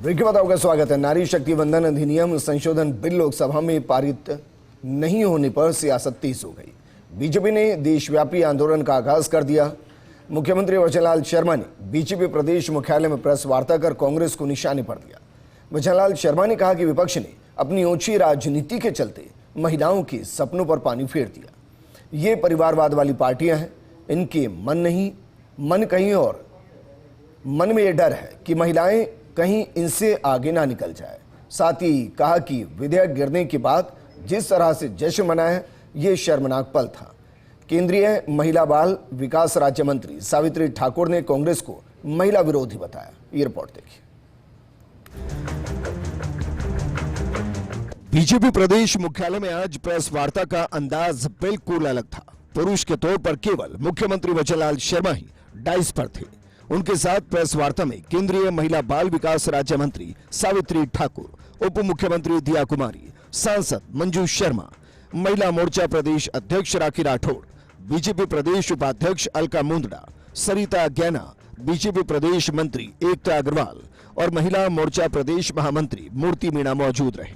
Break बताओ का स्वागत है। नारी शक्ति वंदन अधिनियम संशोधन बिल लोकसभा में पारित नहीं होने पर सियासत तेज हो गई। बीजेपी ने देशव्यापी आंदोलन का आगाज कर दिया। मुख्यमंत्री वचनलाल शर्मा ने बीजेपी प्रदेश मुख्यालय में प्रेस वार्ता कर कांग्रेस को निशाने पर दिया। वचनलाल शर्मा ने कहा कि विपक्ष ने अपनी ओछी राजनीति के चलते महिलाओं के सपनों पर पानी फेर दिया। ये परिवारवाद वाली पार्टियां हैं, इनके मन कहीं और। मन में ये डर है कि महिलाएं कहीं इनसे आगे ना निकल जाए। साथ ही कहा कि विधेयक गिरने के बाद जिस तरह से जश्न मनाया, ये शर्मनाक पल था। केंद्रीय महिला बाल विकास राज्य मंत्री सावित्री ठाकुर ने कांग्रेस को महिला विरोधी बताया। ये रिपोर्ट देखिए। बीजेपी प्रदेश मुख्यालय में आज प्रेस वार्ता का अंदाज बिल्कुल अलग था। पुरुष के तौर पर केवल मुख्यमंत्री वचनलाल शर्मा ही डाइस पर थे। उनके साथ प्रेस वार्ता में केंद्रीय महिला बाल विकास राज्य मंत्री सावित्री ठाकुर, उप मुख्यमंत्री दिया कुमारी, सांसद मंजू शर्मा, महिला मोर्चा प्रदेश अध्यक्ष राखी राठौड़, बीजेपी प्रदेश उपाध्यक्ष अलका मुंदड़ा, सरिता गैना, बीजेपी प्रदेश मंत्री एकता अग्रवाल और महिला मोर्चा प्रदेश महामंत्री मूर्ति मीणा मौजूद रहे।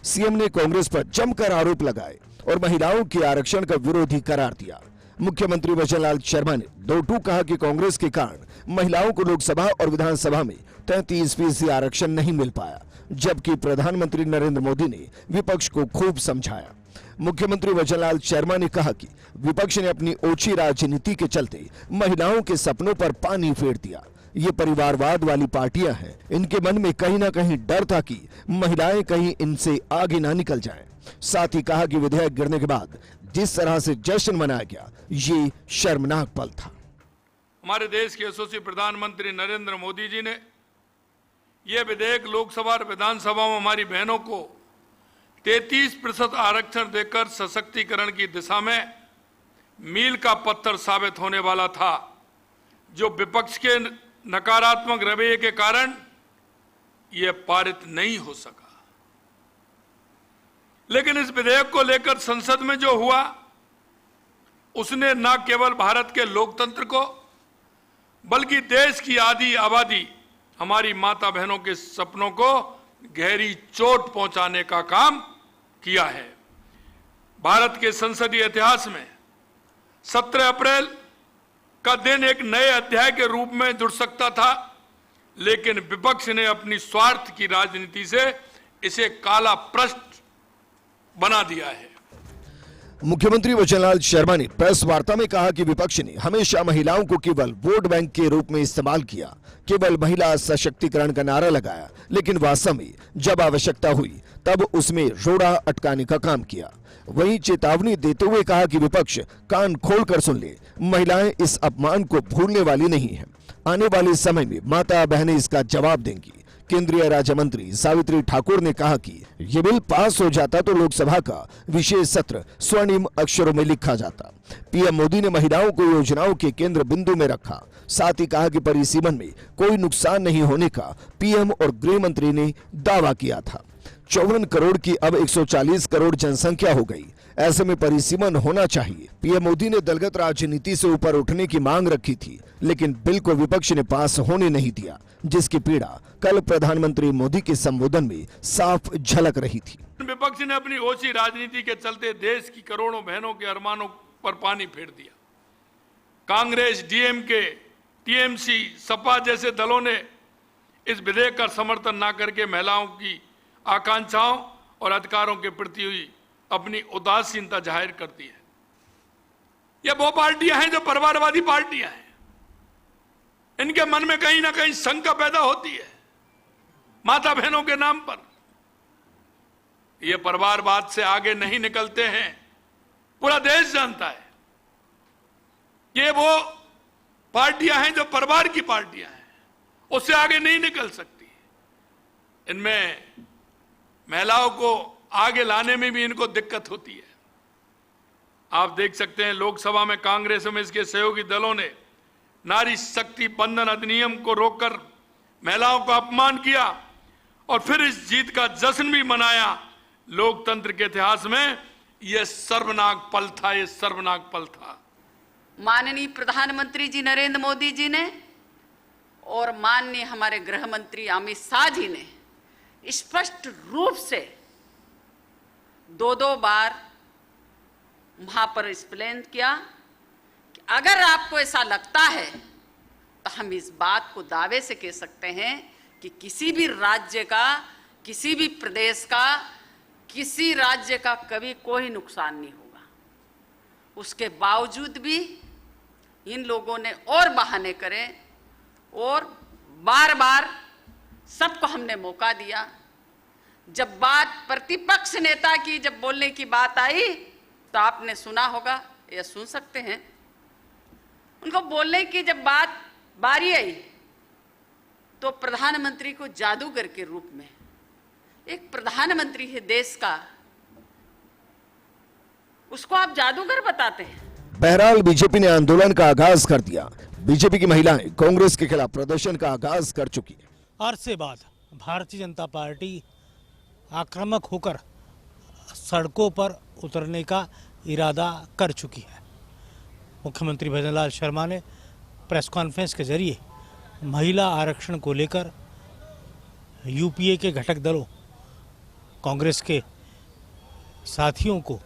सीएम ने कांग्रेस पर जमकर आरोप लगाए और महिलाओं के आरक्षण का विरोधी करार दिया। मुख्यमंत्री वचनलाल शर्मा ने दो टूक कहा कि कांग्रेस के कारण महिलाओं को लोकसभा और विधानसभा में 33% आरक्षण नहीं मिल पाया, जबकि प्रधानमंत्री नरेंद्र मोदी ने विपक्ष को खूब समझाया। मुख्यमंत्री वचनलाल शर्मा ने कहा कि विपक्ष ने अपनी ओछी राजनीति के चलते महिलाओं के सपनों पर पानी फेर दिया। ये परिवारवाद वाली पार्टियां हैं, इनके मन में कहीं ना कहीं डर था कि महिलाएं कहीं इनसे आगे ना निकल जाएं। साथ ही कहा कि विधेयक गिरने के बाद जिस तरह से जश्न मनाया गया, ये शर्मनाक पल था। हमारे देश के यशस्वी प्रधानमंत्री नरेंद्र मोदी जी ने यह विधेयक लोकसभा और विधानसभा में हमारी बहनों को 33% आरक्षण देकर सशक्तिकरण की दिशा में मील का पत्थर साबित होने वाला था, जो विपक्ष के नकारात्मक रवैये के कारण यह पारित नहीं हो सका। लेकिन इस विधेयक को लेकर संसद में जो हुआ, उसने न केवल भारत के लोकतंत्र को बल्कि देश की आधी आबादी, हमारी माता बहनों के सपनों को गहरी चोट पहुंचाने का काम किया है। भारत के संसदीय इतिहास में 17 अप्रैल का दिन एक नए अध्याय के रूप में जुड़ सकता था, लेकिन विपक्ष ने अपनी स्वार्थ की राजनीति से इसे काला पृष्ठ बना दिया है। मुख्यमंत्री वचनलाल शर्मा ने प्रेस वार्ता में कहा कि विपक्ष ने हमेशा महिलाओं को केवल वोट बैंक के रूप में इस्तेमाल किया, केवल महिला सशक्तिकरण का नारा लगाया, लेकिन वास्तव में जब आवश्यकता हुई तब उसमें रोड़ा अटकाने का काम किया। वहीं चेतावनी देते हुए कहा कि विपक्ष कान खोलकर सुन ले, महिलाएं इस अपमान को भूलने वाली नहीं है। आने वाले समय में माता बहनें इसका जवाब देंगी। केंद्रीय राज्य मंत्री सावित्री ठाकुर ने कहा कि ये बिल पास हो जाता तो लोकसभा का विशेष सत्र स्वर्णिम अक्षरों में लिखा जाता। पीएम मोदी ने महिलाओं को योजनाओं के केंद्र बिंदु में रखा। साथ ही कहा कि परिसीमन में कोई नुकसान नहीं होने का पीएम और गृह मंत्री ने दावा किया था। 54 करोड़ की अब 140 करोड़ जनसंख्या हो गई, ऐसे में परिसीमन होना चाहिए। पीएम मोदी ने दलगत राजनीति से ऊपर उठने की मांग रखी थी, लेकिन बिल को विपक्ष ने पास होने नहीं दिया, जिसकी पीड़ा कल प्रधानमंत्री मोदी के संबोधन में साफ झलक रही थी। विपक्ष ने अपनी ओछी राजनीति के चलते देश की करोड़ों बहनों के अरमानों पर पानी फेर दिया। कांग्रेस, डीएमके, टीएमसी, सपा जैसे दलों ने इस विधेयक का समर्थन न करके महिलाओं की आकांक्षाओं और अधिकारों के प्रति हुई अपनी उदासीनता जाहिर कर दी है। ये वो पार्टियां हैं जो परिवारवादी पार्टियां हैं। इनके मन में कहीं ना कहीं शंका पैदा होती है माता बहनों के नाम पर। ये परिवारवाद से आगे नहीं निकलते हैं, पूरा देश जानता है। ये वो पार्टियां हैं जो परिवार की पार्टियां हैं, उससे आगे नहीं निकल सकती। इनमें महिलाओं को आगे लाने में भी इनको दिक्कत होती है। आप देख सकते हैं लोकसभा में कांग्रेस में इसके सहयोगी दलों ने नारी शक्ति बंधन अधिनियम को रोककर महिलाओं का अपमान किया और फिर इस जीत का जश्न भी मनाया। लोकतंत्र के इतिहास में यह सर्वनाक पल था, यह सर्वनाक पल था। माननीय प्रधानमंत्री जी नरेंद्र मोदी जी ने और माननीय हमारे गृह मंत्री अमित शाह जी ने स्पष्ट रूप से दो बार वहां पर एक्सप्लेन किया कि अगर आपको ऐसा लगता है तो हम इस बात को दावे से कह सकते हैं कि किसी भी राज्य का, किसी भी प्रदेश का, किसी राज्य का कभी कोई नुकसान नहीं होगा। उसके बावजूद भी इन लोगों ने और बहाने करे और बार बार सबको हमने मौका दिया। जब बात प्रतिपक्ष नेता की जब बोलने की बात आई तो आपने सुना होगा या सुन सकते हैं, उनको बोलने की जब बारी आई तो प्रधानमंत्री को जादूगर के रूप में, एक प्रधानमंत्री है देश का, उसको आप जादूगर बताते हैं। बहरहाल बीजेपी ने आंदोलन का आगाज कर दिया। बीजेपी की महिलाएं कांग्रेस के खिलाफ प्रदर्शन का आगाज कर चुकी है। अरसे बाद भारतीय जनता पार्टी आक्रामक होकर सड़कों पर उतरने का इरादा कर चुकी है। मुख्यमंत्री भजनलाल शर्मा ने प्रेस कॉन्फ्रेंस के जरिए महिला आरक्षण को लेकर यूपीए के घटक दलों, कांग्रेस के साथियों को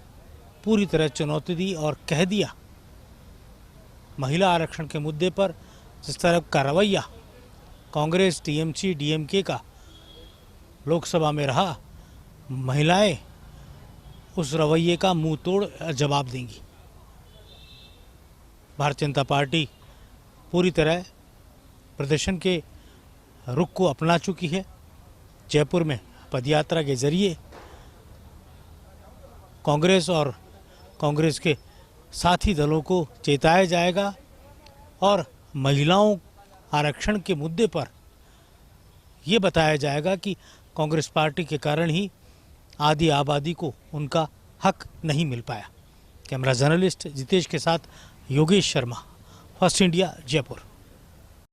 पूरी तरह चुनौती दी और कह दिया, महिला आरक्षण के मुद्दे पर जिस तरह का रवैया कांग्रेस, टीएमसी, डीएमके का लोकसभा में रहा, महिलाएं उस रवैये का मुंह तोड़ जवाब देंगी। भारतीय जनता पार्टी पूरी तरह प्रदर्शन के रुख को अपना चुकी है। जयपुर में पदयात्रा के जरिए कांग्रेस और कांग्रेस के साथी दलों को चेताया जाएगा और महिलाओं आरक्षण के मुद्दे पर ये बताया जाएगा कि कांग्रेस पार्टी के कारण ही आधी आबादी को उनका हक नहीं मिल पाया। कैमरा जर्नलिस्ट जितेश के साथ योगेश शर्मा, फर्स्ट इंडिया, जयपुर।